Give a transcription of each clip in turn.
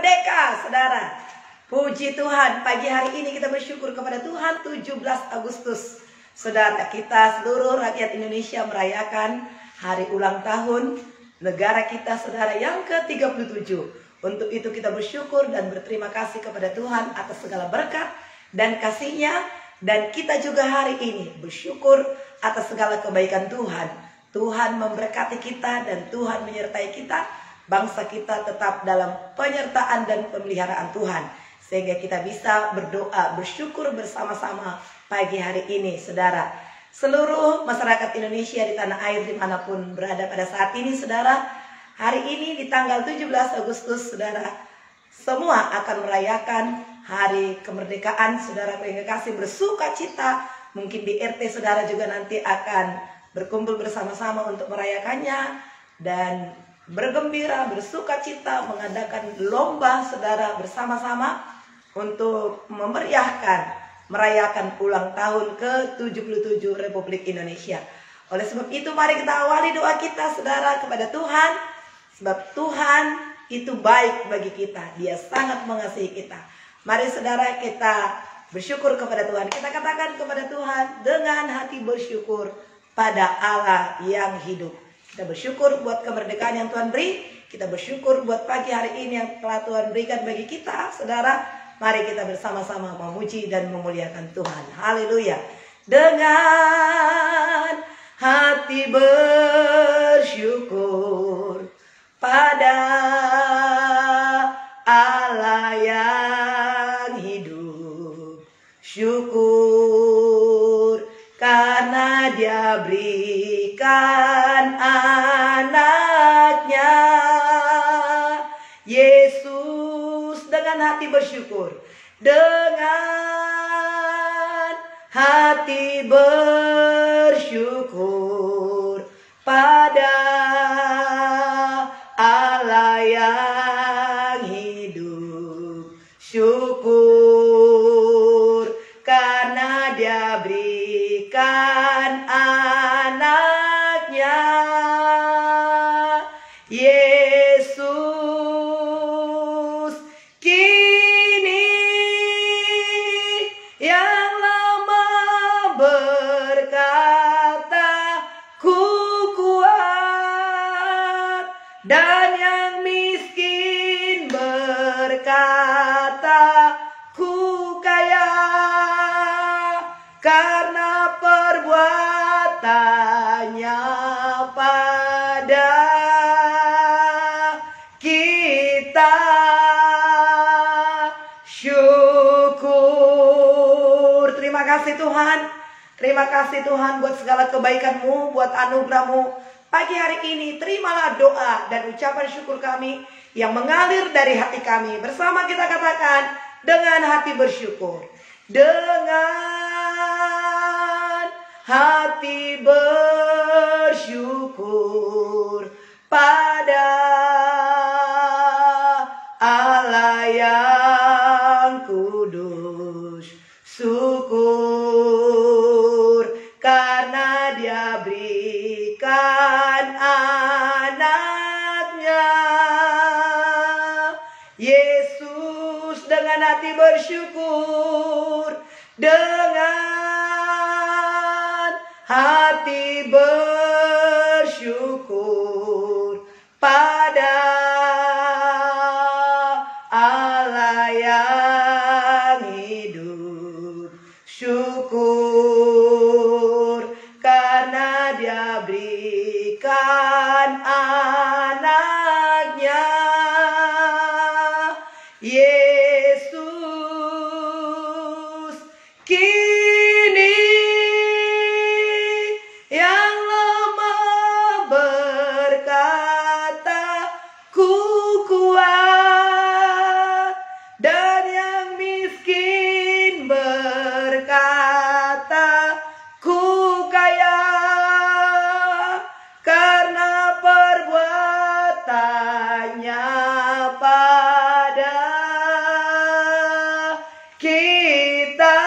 merdeka, saudara. Puji Tuhan, pagi hari ini kita bersyukur kepada Tuhan 17 Agustus. Saudara, kita seluruh rakyat Indonesia merayakan hari ulang tahun negara kita, saudara, yang ke-37. Untuk itu kita bersyukur dan berterima kasih kepada Tuhan atas segala berkat dan kasih-Nya. Dan kita juga hari ini bersyukur atas segala kebaikan Tuhan. Tuhan memberkati kita dan Tuhan menyertai kita. Bangsa kita tetap dalam penyertaan dan pemeliharaan Tuhan. Sehingga kita bisa berdoa, bersyukur bersama-sama pagi hari ini, saudara. Seluruh masyarakat Indonesia di tanah air dimanapun berada pada saat ini, saudara. Hari ini di tanggal 17 Agustus, saudara, semua akan merayakan hari kemerdekaan, saudara. Yang kasih bersuka cita. Mungkin di RT saudara juga nanti akan berkumpul bersama-sama untuk merayakannya. Dan bergembira, bersuka cita, mengadakan lomba, saudara, bersama-sama untuk merayakan ulang tahun ke-77 Republik Indonesia. Oleh sebab itu mari kita awali doa kita, saudara, kepada Tuhan. Sebab Tuhan itu baik bagi kita. Dia sangat mengasihi kita. Mari saudara kita bersyukur kepada Tuhan. Kita katakan kepada Tuhan dengan hati bersyukur pada Allah yang hidup. Kita bersyukur buat kemerdekaan yang Tuhan beri. Kita bersyukur buat pagi hari ini yang telah Tuhan berikan bagi kita, saudara. Mari kita bersama-sama memuji dan memuliakan Tuhan. Haleluya. Dengan hati bersyukur pada Allah yang hidup. Syukur karena Dia berikan anaknya Yesus. Dengan hati bersyukur, dengan hati bersyukur pada Allah yang hidup. Syukur karena Dia berikan anaknya Yesus. Kini yang lama berkata ku kuat, dan yang miskin berkata ku kaya, karena perbuatannya pada kita. Syukur. Terima kasih Tuhan. Terima kasih Tuhan buat segala kebaikan-Mu, buat anugerah-Mu. Pagi hari ini terimalah doa dan ucapan syukur kami yang mengalir dari hati kami. Bersama kita katakan dengan hati bersyukur. Dengan hati bersyukur pada Allah yang kudus. Syukur karena Dia berikan anaknya Yesus. Dengan hati bersyukur, dengan hati bersyukur pada Allah yang hidup. Syukur karena Dia berikan anaknya Yesus. Kini yang lama berkata ku kuat, dan yang miskin berkata ku kaya, karena perbuatannya pada kita.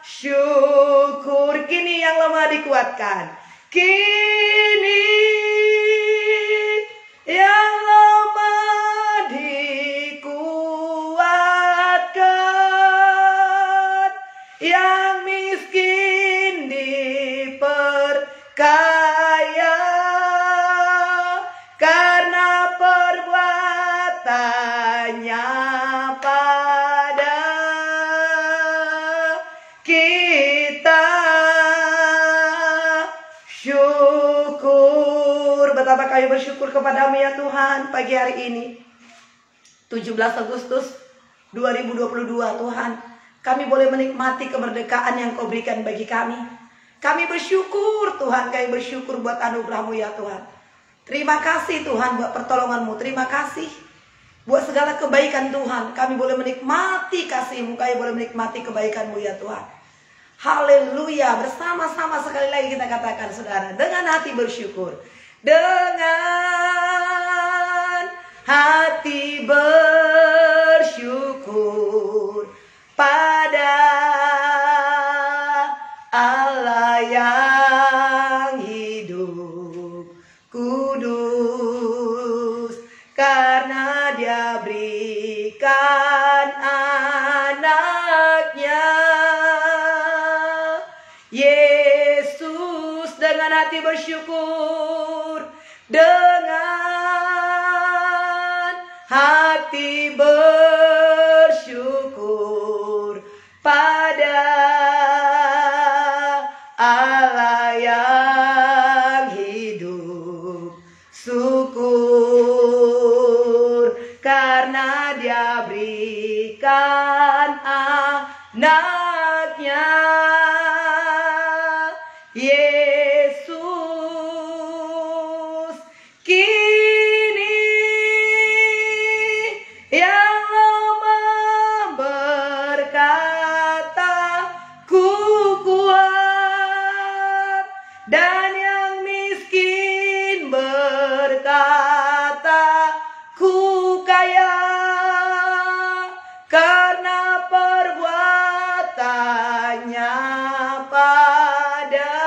Syukur. Kini yang lemah dikuatkan. Kini yang lemah bersyukur kepadamu ya Tuhan pagi hari ini 17 Agustus 2022 Tuhan. Kami boleh menikmati kemerdekaan yang Kau berikan bagi kami. Kami bersyukur Tuhan, kami bersyukur buat anugerah-Mu ya Tuhan. Terima kasih Tuhan buat pertolongan-Mu. Terima kasih buat segala kebaikan Tuhan. Kami boleh menikmati kasih-Mu, kami boleh menikmati kebaikan-Mu ya Tuhan. Haleluya. Bersama-sama sekali lagi kita katakan saudara, dengan hati bersyukur. Dengan hati bersyukur pada Allah yang hidup kudus, karena Dia berikan anaknya Yesus. Dengan hati bersyukur, dengan hati bersyukur pada Allah yang hidup, syukur karena Dia berikan anaknya Yesus. Kini yang lemah berkata, ku kuat, dan yang miskin berkata, ku kaya, karena perbuatannya pada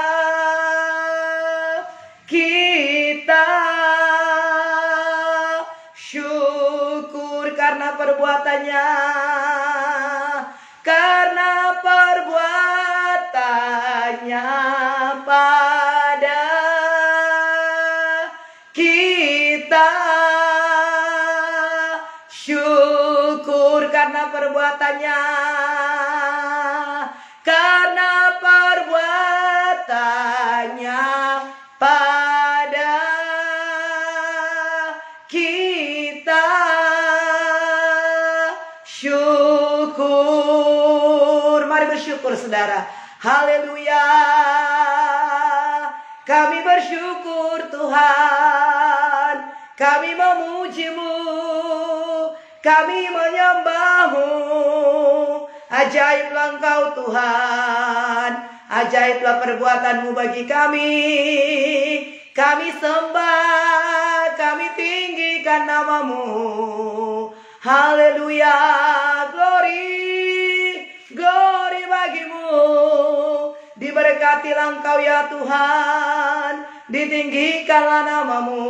kita. Syukur karena perbuatannya, karena perbuatannya pada kita. Syukur karena perbuatannya, karena perbuatannya pada kita. Syukur. Mari bersyukur saudara. Haleluya. Kami bersyukur Tuhan, kami memuji-Mu, kami menyembah-Mu. Ajaiblah Engkau Tuhan, ajaiblah perbuatan-Mu bagi kami. Kami sembah, kami tinggikan nama-Mu. Haleluya. Glory, glory bagi-Mu. Diberkatilah Engkau ya Tuhan, ditinggikanlah nama-Mu.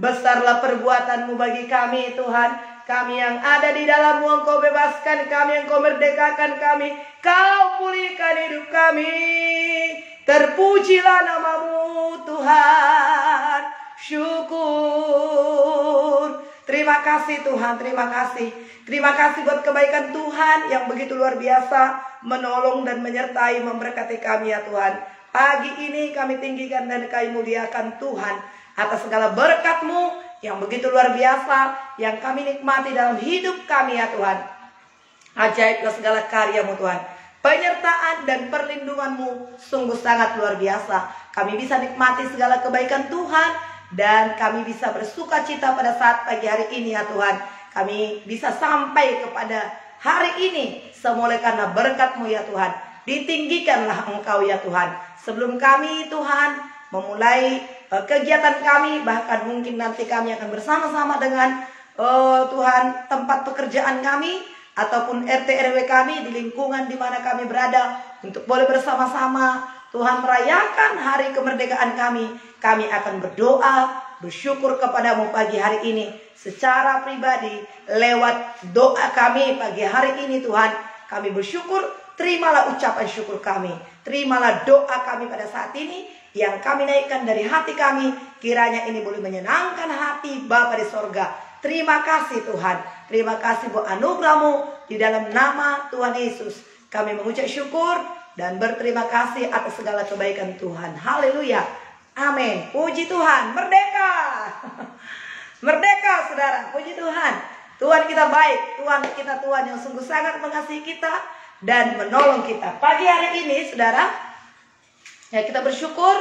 Besarlah perbuatan-Mu bagi kami Tuhan. Kami yang ada di dalam-Mu Engkau bebaskan kami, Engkau merdekakan kami, Kau pulihkan hidup kami. Terpujilah nama-Mu Tuhan. Syukur. Terima kasih Tuhan, terima kasih. Terima kasih buat kebaikan Tuhan yang begitu luar biasa, menolong dan menyertai, memberkati kami ya Tuhan. Pagi ini kami tinggikan dan kami muliakan Tuhan atas segala berkat-Mu yang begitu luar biasa, yang kami nikmati dalam hidup kami ya Tuhan. Ajaiblah segala karya-Mu Tuhan. Penyertaan dan perlindungan-Mu sungguh sangat luar biasa. Kami bisa nikmati segala kebaikan Tuhan, dan kami bisa bersuka cita pada saat pagi hari ini ya Tuhan. Kami bisa sampai kepada hari ini semua oleh karena berkat-Mu ya Tuhan. Ditinggikanlah Engkau ya Tuhan. Sebelum kami Tuhan memulai kegiatan kami, bahkan mungkin nanti kami akan bersama-sama dengan Tuhan tempat pekerjaan kami ataupun RT RW kami di lingkungan di mana kami berada, untuk boleh bersama-sama Tuhan merayakan hari kemerdekaan kami. Kami akan berdoa, bersyukur kepadamu pagi hari ini secara pribadi lewat doa kami pagi hari ini Tuhan. Kami bersyukur, terimalah ucapan syukur kami, terimalah doa kami pada saat ini yang kami naikkan dari hati kami. Kiranya ini boleh menyenangkan hati Bapa di sorga. Terima kasih Tuhan, terima kasih buat anugerah-Mu. Di dalam nama Tuhan Yesus kami mengucap syukur dan berterima kasih atas segala kebaikan Tuhan. Haleluya. Amin. Puji Tuhan. Merdeka. saudara. Puji Tuhan. Tuhan kita baik. Tuhan kita Tuhan yang sungguh sangat mengasihi kita dan menolong kita. Pagi hari ini, saudara, ya kita bersyukur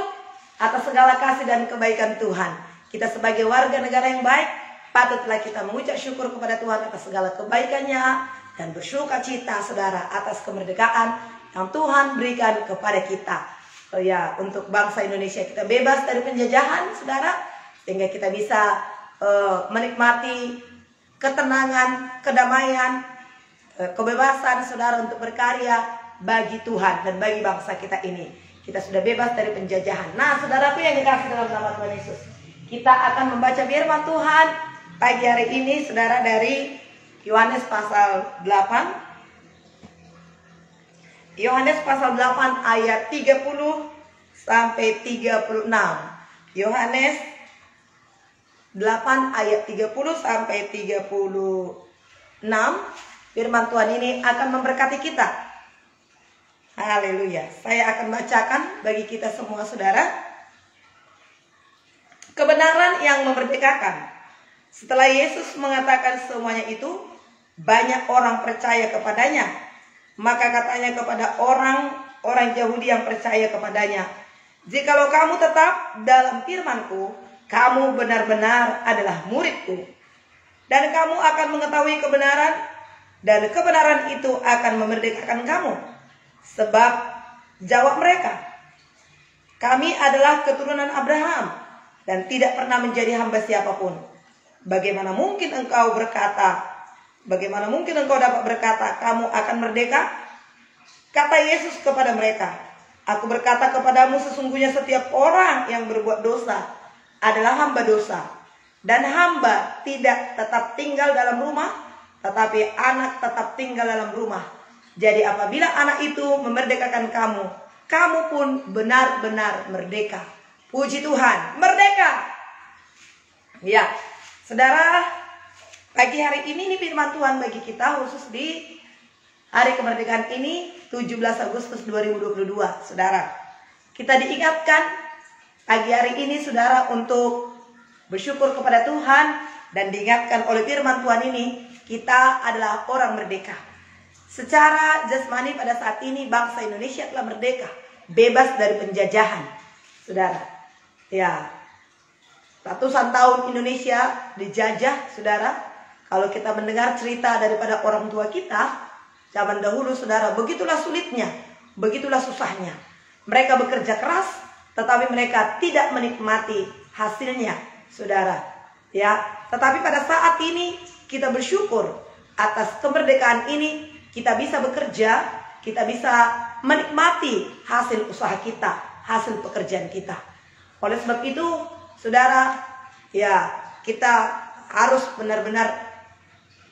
atas segala kasih dan kebaikan Tuhan. Kita sebagai warga negara yang baik, patutlah kita mengucap syukur kepada Tuhan atas segala kebaikannya dan bersuka cita, saudara, atas kemerdekaan yang Tuhan berikan kepada kita. Oh ya, untuk bangsa Indonesia kita bebas dari penjajahan, saudara, sehingga kita bisa menikmati ketenangan, kedamaian, kebebasan, saudara, untuk berkarya bagi Tuhan dan bagi bangsa kita ini. Kita sudah bebas dari penjajahan. Nah, saudaraku yang dikasihi dalam nama Tuhan Yesus, kita akan membaca firman Tuhan pagi hari ini, saudara, dari Yohanes pasal 8. Yohanes pasal 8 ayat 30 sampai 36. Yohanes 8 ayat 30 sampai 36. Firman Tuhan ini akan memberkati kita. Haleluya. Saya akan bacakan bagi kita semua, saudara. Kebenaran yang memerdekakan. Setelah Yesus mengatakan semuanya itu, banyak orang percaya kepadanya. Maka katanya kepada orang Yahudi yang percaya kepadanya, "Jikalau kamu tetap dalam firman-Ku, kamu benar-benar adalah murid-Ku. Dan kamu akan mengetahui kebenaran, dan kebenaran itu akan memerdekakan kamu." Sebab jawab mereka, "Kami adalah keturunan Abraham dan tidak pernah menjadi hamba siapapun. Bagaimana mungkin engkau dapat berkata, kamu akan merdeka?" Kata Yesus kepada mereka, "Aku berkata kepadamu, sesungguhnya setiap orang yang berbuat dosa adalah hamba dosa. Dan hamba tidak tetap tinggal dalam rumah, tetapi anak tetap tinggal dalam rumah. Jadi apabila anak itu memerdekakan kamu, kamu pun benar-benar merdeka." Puji Tuhan, merdeka. Ya, saudara, pagi hari ini firman Tuhan bagi kita khusus di hari kemerdekaan ini, 17 Agustus 2022, saudara. Kita diingatkan pagi hari ini, saudara, untuk bersyukur kepada Tuhan dan diingatkan oleh firman Tuhan ini, kita adalah orang merdeka. Secara jasmani pada saat ini bangsa Indonesia telah merdeka, bebas dari penjajahan, saudara. Ya, ratusan tahun Indonesia dijajah, saudara. Kalau kita mendengar cerita daripada orang tua kita zaman dahulu, saudara, begitulah sulitnya, begitulah susahnya. Mereka bekerja keras, tetapi mereka tidak menikmati hasilnya, saudara. Ya, tetapi pada saat ini kita bersyukur atas kemerdekaan ini. Kita bisa bekerja, kita bisa menikmati hasil usaha kita, hasil pekerjaan kita. Oleh sebab itu, saudara, ya, kita harus benar-benar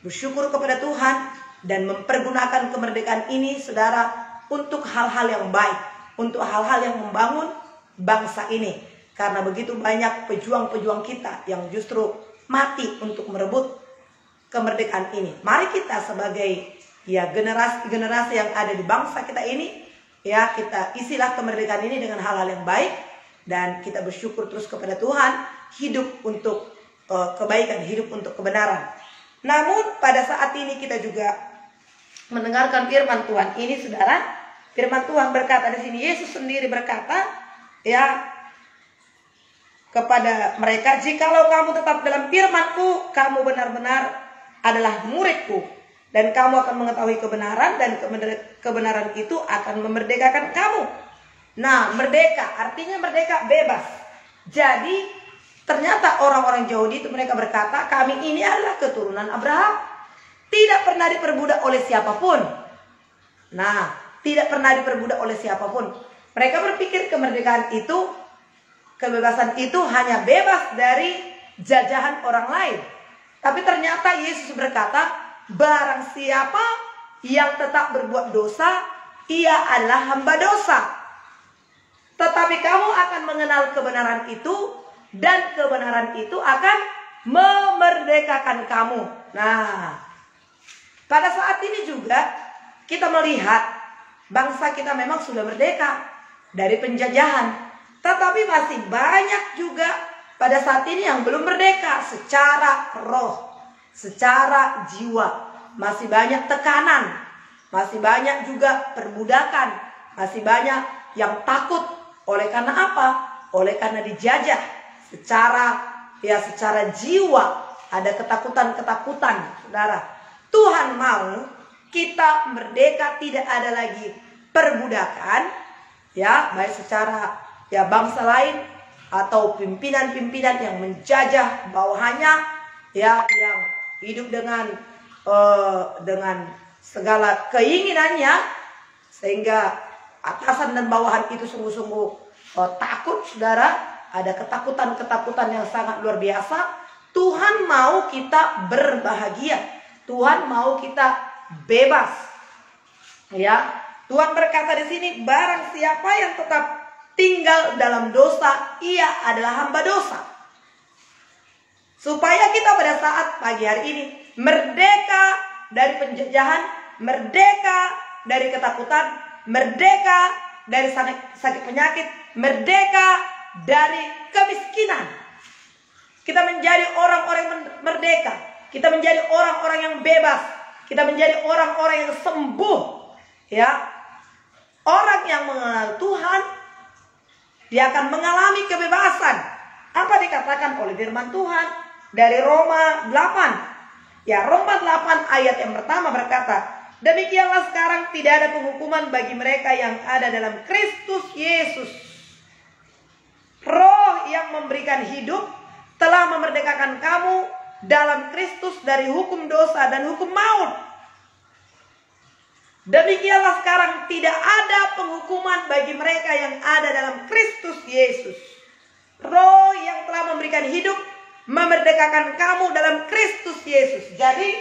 bersyukur kepada Tuhan dan mempergunakan kemerdekaan ini, saudara, untuk hal-hal yang baik, untuk hal-hal yang membangun bangsa ini. Karena begitu banyak pejuang-pejuang kita yang justru mati untuk merebut kemerdekaan ini. Mari kita sebagai generasi-generasi yang ada di bangsa kita ini, ya, kita isilah kemerdekaan ini dengan hal-hal yang baik dan kita bersyukur terus kepada Tuhan, hidup untuk kebaikan, hidup untuk kebenaran. Namun pada saat ini kita juga mendengarkan firman Tuhan ini, saudara. Firman Tuhan berkata di sini, Yesus sendiri berkata, ya, kepada mereka, "Jikalau kamu tetap dalam firman-Ku, kamu benar-benar adalah murid-Ku. Dan kamu akan mengetahui kebenaran, dan kebenaran itu akan memerdekakan kamu." Nah, merdeka artinya merdeka, bebas. Jadi ternyata orang-orang Yahudi itu mereka berkata, "Kami ini adalah keturunan Abraham, tidak pernah diperbudak oleh siapapun." Nah, tidak pernah diperbudak oleh siapapun. Mereka berpikir kemerdekaan itu, kebebasan itu hanya bebas dari jajahan orang lain. Tapi ternyata Yesus berkata, "Barang siapa yang tetap berbuat dosa, ia adalah hamba dosa. Tetapi kamu akan mengenal kebenaran itu, dan kebenaran itu akan memerdekakan kamu." Nah, pada saat ini juga kita melihat bangsa kita memang sudah merdeka dari penjajahan. Tetapi masih banyak juga pada saat ini yang belum merdeka secara roh. secara jiwa. Masih banyak tekanan, masih banyak juga perbudakan, masih banyak yang takut. Oleh karena apa? Oleh karena dijajah secara jiwa. Ada ketakutan-ketakutan, saudara. Tuhan mau kita merdeka, tidak ada lagi perbudakan, ya, baik secara bangsa lain atau pimpinan-pimpinan yang menjajah bawahannya, ya, yang hidup dengan segala keinginannya, sehingga atasan dan bawahan itu sungguh-sungguh takut, saudara. Ada ketakutan-ketakutan yang sangat luar biasa. Tuhan mau kita berbahagia, Tuhan mau kita bebas, ya. Tuhan berkata di sini, barang siapa yang tetap tinggal dalam dosa, ia adalah hamba dosa. Supaya kita pada saat pagi hari ini merdeka dari penjajahan, merdeka dari ketakutan, merdeka dari sakit penyakit, merdeka dari kemiskinan. Kita menjadi orang-orang yang merdeka, kita menjadi orang-orang yang bebas, kita menjadi orang-orang yang sembuh, ya. Orang yang mengenal Tuhan, dia akan mengalami kebebasan. Apa dikatakan oleh firman Tuhan dari Roma 8? Ya, Roma 8 ayat yang pertama berkata, demikianlah sekarang tidak ada penghukuman bagi mereka yang ada dalam Kristus Yesus. Roh yang memberikan hidup telah memerdekakan kamu dalam Kristus dari hukum dosa dan hukum maut. Demikianlah sekarang tidak ada penghukuman bagi mereka yang ada dalam Kristus Yesus. Roh yang telah memberikan hidup memerdekakan kamu dalam Kristus Yesus. Jadi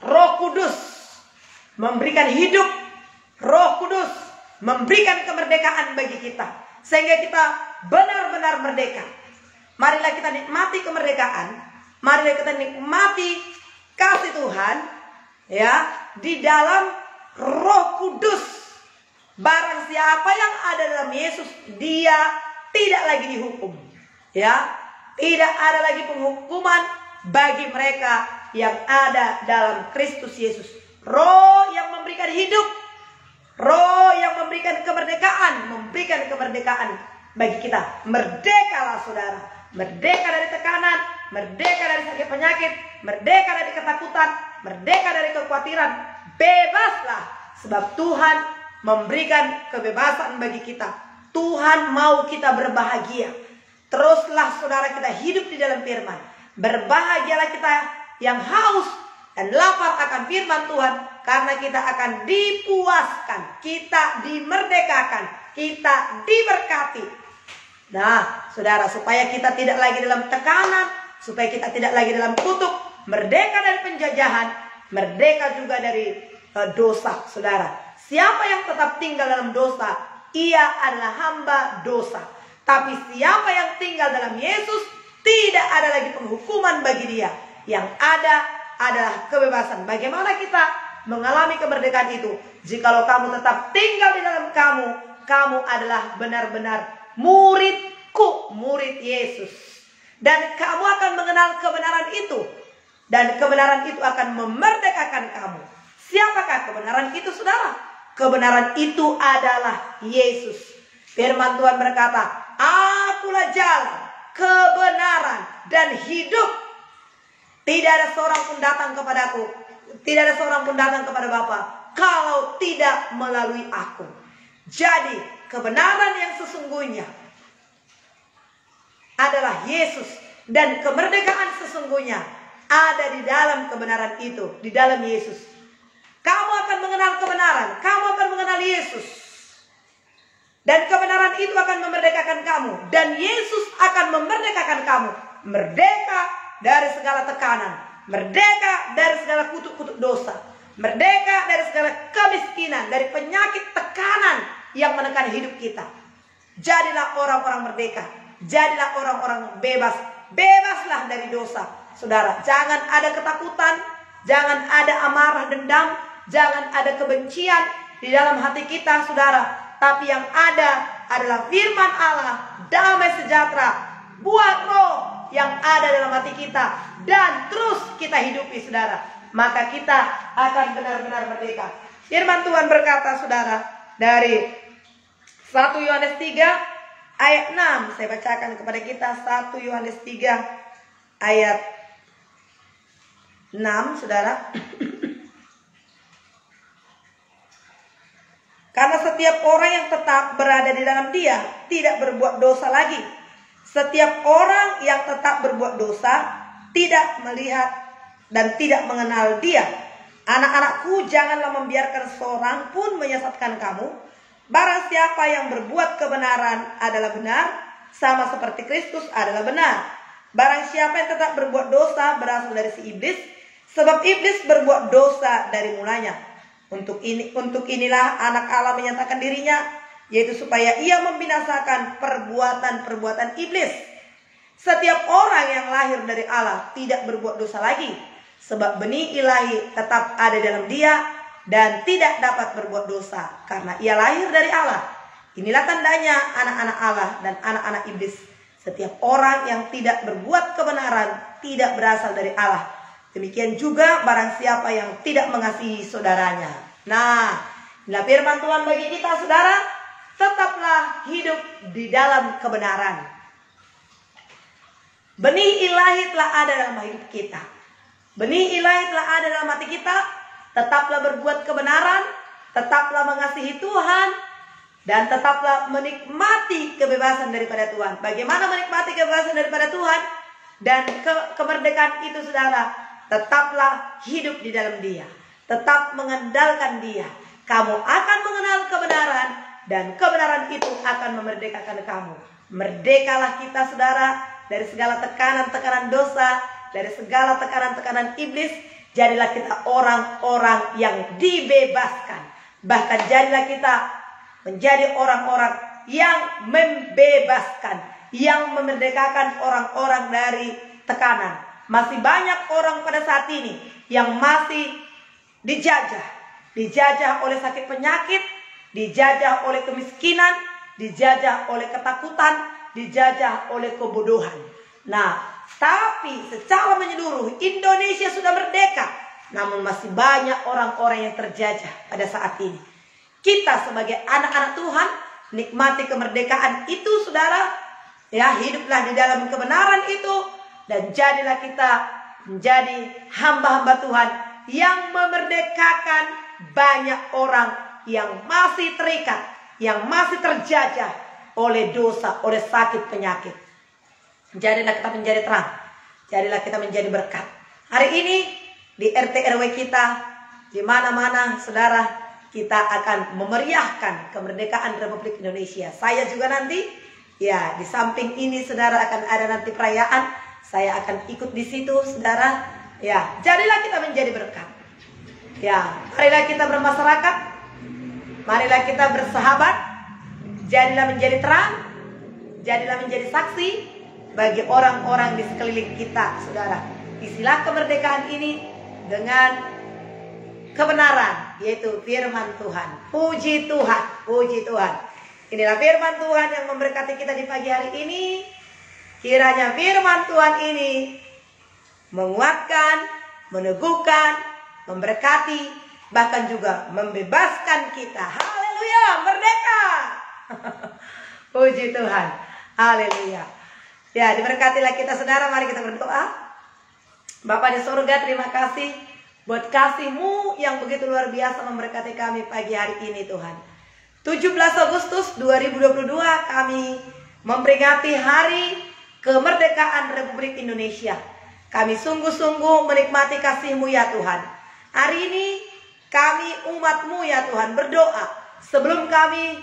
Roh Kudus memberikan hidup, Roh Kudus memberikan kemerdekaan bagi kita, sehingga kita benar-benar merdeka. Marilah kita nikmati kemerdekaan, marilah kita nikmati kasih Tuhan, ya, di dalam Roh Kudus. Barang siapa yang ada dalam Yesus, dia tidak lagi dihukum, ya. Tidak ada lagi penghukuman bagi mereka yang ada dalam Kristus Yesus. Roh yang memberikan hidup, Roh yang memberikan kemerdekaan bagi kita. Merdekalah saudara, merdeka dari tekanan, merdeka dari sakit penyakit, merdeka dari ketakutan, merdeka dari kekhawatiran. Bebaslah, sebab Tuhan memberikan kebebasan bagi kita. Tuhan mau kita berbahagia. Teruslah saudara kita hidup di dalam firman. Berbahagialah kita yang haus dan lapar akan firman Tuhan, karena kita akan dipuaskan, kita dimerdekakan, kita diberkati. Nah saudara, supaya kita tidak lagi dalam tekanan, supaya kita tidak lagi dalam kutuk, merdeka dari penjajahan, merdeka juga dari dosa. Saudara, siapa yang tetap tinggal dalam dosa, ia adalah hamba dosa. Tapi siapa yang tinggal dalam Yesus, tidak ada lagi penghukuman bagi dia. Yang ada adalah kebebasan. Bagaimana kita mengalami kemerdekaan itu? Jikalau kamu tetap tinggal di dalam kamu adalah benar-benar muridku, murid Yesus. Dan kamu akan mengenal kebenaran itu. Dan kebenaran itu akan memerdekakan kamu. Siapakah kebenaran itu, saudara? Kebenaran itu adalah Yesus. Firman Tuhan berkata, akulah jalan, kebenaran, dan hidup. Tidak ada seorang pun datang kepadaku, tidak ada seorang pun datang kepada Bapa, kalau tidak melalui aku. Jadi kebenaran yang sesungguhnya adalah Yesus, dan kemerdekaan sesungguhnya ada di dalam kebenaran itu, di dalam Yesus. Kamu akan mengenal kebenaran, kamu akan mengenal Yesus. Dan kebenaran itu akan memerdekakan kamu. Dan Yesus akan memerdekakan kamu. Merdeka dari segala tekanan. Merdeka dari segala kutuk-kutuk dosa. Merdeka dari segala kemiskinan. Dari penyakit tekanan yang menekan hidup kita. Jadilah orang-orang merdeka. Jadilah orang-orang bebas. Bebaslah dari dosa. Saudara, jangan ada ketakutan. Jangan ada amarah dendam. Jangan ada kebencian di dalam hati kita, saudara. Tapi yang ada adalah firman Allah, damai sejahtera, buah roh yang ada dalam hati kita dan terus kita hidupi, saudara, maka kita akan benar-benar merdeka. Firman Tuhan berkata, saudara, dari 1 Yohanes 3 ayat 6. Saya bacakan kepada kita 1 Yohanes 3 ayat 6, saudara. Karena setiap orang yang tetap berada di dalam Dia tidak berbuat dosa lagi. Setiap orang yang tetap berbuat dosa tidak melihat dan tidak mengenal Dia. Anak-anakku, janganlah membiarkan seorang pun menyesatkan kamu. Barang siapa yang berbuat kebenaran adalah benar, sama seperti Kristus adalah benar. Barang siapa yang tetap berbuat dosa berasal dari si iblis, sebab iblis berbuat dosa dari mulanya. Untuk inilah anak Allah menyatakan dirinya, yaitu supaya ia membinasakan perbuatan-perbuatan iblis. Setiap orang yang lahir dari Allah tidak berbuat dosa lagi, sebab benih ilahi tetap ada dalam dia dan tidak dapat berbuat dosa, karena ia lahir dari Allah. Inilah tandanya anak-anak Allah dan anak-anak iblis. Setiap orang yang tidak berbuat kebenaran tidak berasal dari Allah. Demikian juga barang siapa yang tidak mengasihi saudaranya. Nah, inilah firman Tuhan bagi kita, saudara. Tetaplah hidup di dalam kebenaran. Benih ilahi telah ada dalam hidup kita. Benih ilahi telah ada dalam hati kita. Tetaplah berbuat kebenaran. Tetaplah mengasihi Tuhan. Dan tetaplah menikmati kebebasan daripada Tuhan. Bagaimana menikmati kebebasan daripada Tuhan dan kemerdekaan itu, saudara? Tetaplah hidup di dalam Dia. Tetap mengandalkan Dia. Kamu akan mengenal kebenaran dan kebenaran itu akan memerdekakan kamu. Merdekalah kita, saudara, dari segala tekanan-tekanan dosa, dari segala tekanan-tekanan iblis. Jadilah kita orang-orang yang dibebaskan. Bahkan jadilah kita menjadi orang-orang yang membebaskan, yang memerdekakan orang-orang dari tekanan. Masih banyak orang pada saat ini yang masih dijajah oleh sakit penyakit, dijajah oleh kemiskinan, dijajah oleh ketakutan, dijajah oleh kebodohan. Nah, tapi secara menyeluruh Indonesia sudah merdeka, namun masih banyak orang-orang yang terjajah pada saat ini. Kita sebagai anak-anak Tuhan nikmati kemerdekaan itu, saudara. Ya, hiduplah di dalam kebenaran itu. Dan jadilah kita menjadi hamba-hamba Tuhan yang memerdekakan banyak orang yang masih terikat, yang masih terjajah oleh dosa, oleh sakit penyakit. Jadilah kita menjadi terang. Jadilah kita menjadi berkat. Hari ini di RT RW kita, di mana-mana, saudara, kita akan memeriahkan kemerdekaan Republik Indonesia. Saya juga nanti, ya, di samping ini, saudara, akan ada nanti perayaan. Saya akan ikut di situ, saudara. Ya, jadilah kita menjadi berkat. Ya, marilah kita bermasyarakat. Marilah kita bersahabat. Jadilah menjadi terang. Jadilah menjadi saksi bagi orang-orang di sekeliling kita, saudara. Isilah kemerdekaan ini dengan kebenaran, yaitu firman Tuhan. Puji Tuhan, puji Tuhan. Inilah firman Tuhan yang memberkati kita di pagi hari ini. Kiranya firman Tuhan ini menguatkan, meneguhkan, memberkati, bahkan juga membebaskan kita. Haleluya, merdeka. Puji Tuhan. Haleluya. Ya, diberkatilah kita, saudara. Mari kita berdoa. Bapa di surga, terima kasih buat kasih-Mu yang begitu luar biasa memberkati kami pagi hari ini, Tuhan. 17 Agustus 2022 kami memperingati hari kemerdekaan Republik Indonesia. Kami sungguh-sungguh menikmati kasih-Mu, ya Tuhan. Hari ini kami umat-Mu, ya Tuhan, berdoa sebelum kami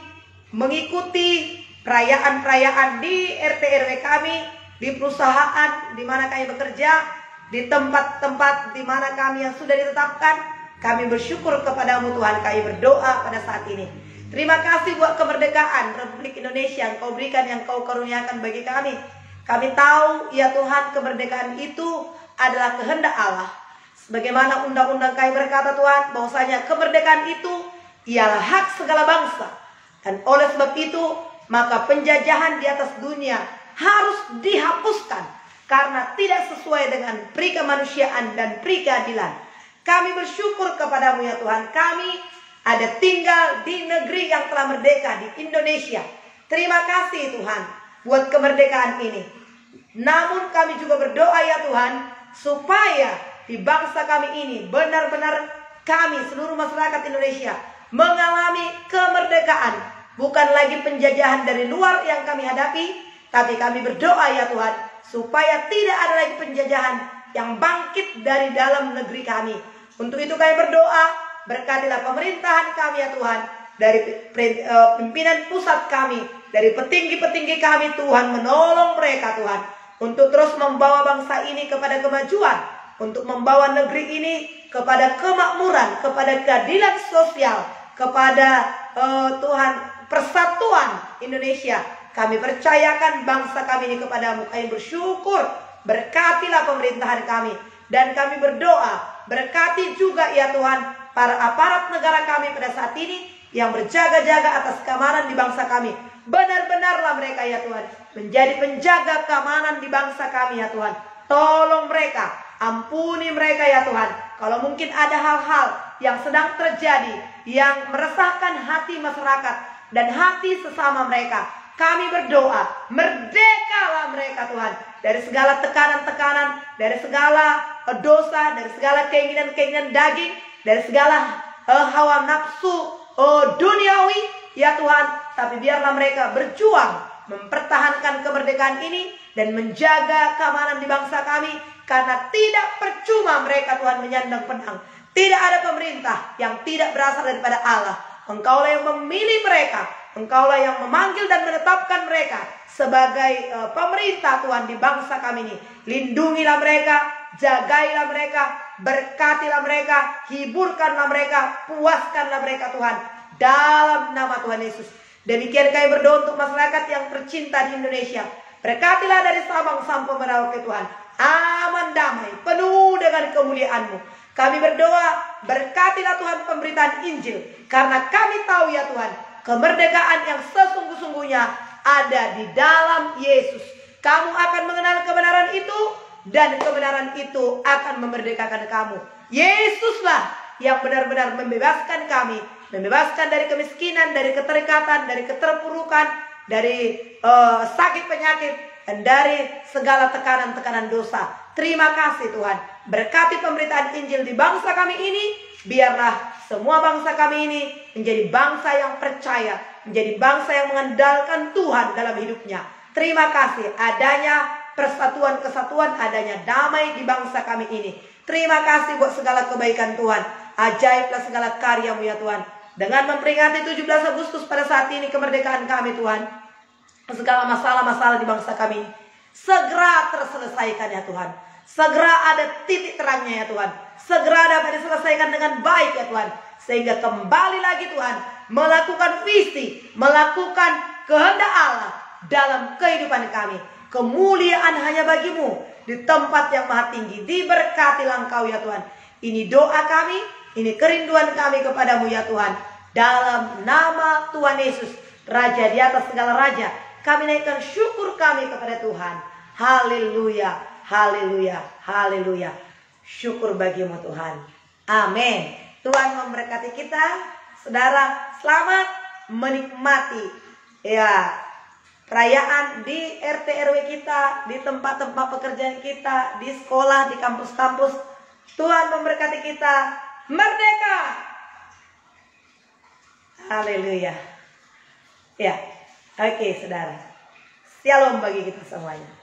mengikuti perayaan-perayaan di RT RW kami, di perusahaan di mana kami bekerja, di tempat-tempat di mana kami yang sudah ditetapkan. Kami bersyukur kepadamu, Tuhan. Kami berdoa pada saat ini. Terima kasih buat kemerdekaan Republik Indonesia yang Kau berikan, yang Kau karuniakan bagi kami. Kami tahu, ya Tuhan, kemerdekaan itu adalah kehendak Allah. Sebagaimana undang-undang kami berkata, Tuhan, bahwasanya kemerdekaan itu ialah hak segala bangsa. Dan oleh sebab itu, maka penjajahan di atas dunia harus dihapuskan. karena tidak sesuai dengan peri kemanusiaan dan peri keadilan. Kami bersyukur kepadamu ya Tuhan. Kami ada tinggal di negeri yang telah merdeka, di Indonesia. Terima kasih Tuhan buat kemerdekaan ini. Namun kami juga berdoa ya Tuhan, supaya di bangsa kami ini benar-benar kami seluruh masyarakat Indonesia mengalami kemerdekaan. Bukan lagi penjajahan dari luar yang kami hadapi, tapi kami berdoa ya Tuhan, supaya tidak ada lagi penjajahan yang bangkit dari dalam negeri kami. Untuk itu kami berdoa, berkatilah pemerintahan kami ya Tuhan, dari pimpinan pusat kami, dari petinggi-petinggi kami Tuhan, menolong mereka Tuhan, untuk terus membawa bangsa ini kepada kemajuan, untuk membawa negeri ini kepada kemakmuran, kepada keadilan sosial, kepada Tuhan persatuan Indonesia. Kami percayakan bangsa kami ini kepadamu. Kami bersyukur, berkatilah pemerintahan kami. Dan kami berdoa, berkati juga ya Tuhan para aparat negara kami pada saat ini yang berjaga-jaga atas keamanan di bangsa kami. Benar-benarlah mereka ya Tuhan menjadi penjaga keamanan di bangsa kami ya Tuhan. Tolong mereka, ampuni mereka ya Tuhan. Kalau mungkin ada hal-hal yang sedang terjadi yang meresahkan hati masyarakat dan hati sesama mereka, kami berdoa, merdekalah mereka Tuhan dari segala tekanan-tekanan, dari segala dosa, dari segala keinginan-keinginan daging, dari segala hawa nafsu duniawi ya Tuhan. Tapi biarlah mereka berjuang mempertahankan kemerdekaan ini dan menjaga keamanan di bangsa kami, karena tidak percuma mereka Tuhan menyandang pedang. Tidak ada pemerintah yang tidak berasal daripada Allah. Engkaulah yang memilih mereka, Engkaulah yang memanggil dan menetapkan mereka sebagai pemerintah Tuhan di bangsa kami ini. Lindungilah mereka, jagailah mereka, berkatilah mereka, hiburkanlah mereka, puaskanlah mereka Tuhan, dalam nama Tuhan Yesus. Demikian kami berdoa untuk masyarakat yang tercinta di Indonesia. Berkatilah dari Sabang sampai Merauke Tuhan, aman damai, penuh dengan kemuliaan-Mu. Kami berdoa, berkatilah Tuhan pemberitaan Injil, karena kami tahu ya Tuhan, kemerdekaan yang sesungguh-sungguhnya ada di dalam Yesus. Kamu akan mengenal kebenaran itu, dan kebenaran itu akan memerdekakan kamu. Yesuslah yang benar-benar membebaskan kami, membebaskan dari kemiskinan, dari keterikatan, dari keterpurukan, dari sakit penyakit, dan dari segala tekanan-tekanan dosa. Terima kasih Tuhan. Berkati pemberitaan Injil di bangsa kami ini. Biarlah semua bangsa kami ini menjadi bangsa yang percaya, menjadi bangsa yang mengandalkan Tuhan dalam hidupnya. Terima kasih adanya persatuan kesatuan, adanya damai di bangsa kami ini. Terima kasih buat segala kebaikan Tuhan. Ajaiblah segala karya-Mu ya Tuhan. Dengan memperingati 17 Agustus pada saat ini kemerdekaan kami Tuhan, segala masalah-masalah di bangsa kami segera terselesaikan ya Tuhan. Segera ada titik terangnya ya Tuhan. Segera dapat diselesaikan dengan baik ya Tuhan. Sehingga kembali lagi Tuhan melakukan visi, melakukan kehendak Allah dalam kehidupan kami. Kemuliaan hanya bagi-Mu di tempat yang maha tinggi. Diberkatilah Engkau ya Tuhan. Ini doa kami, ini kerinduan kami kepadamu ya Tuhan. Dalam nama Tuhan Yesus, Raja di atas segala raja, kami naikkan syukur kami kepada Tuhan. Haleluya, haleluya, haleluya. Syukur bagimu Tuhan. Amin. Tuhan memberkati kita. Saudara, selamat menikmati ya perayaan di RT RW kita, di tempat-tempat pekerjaan kita, di sekolah, di kampus-kampus. Tuhan memberkati kita. Merdeka. Haleluya. Ya, oke saudara. Shalom bagi kita semuanya.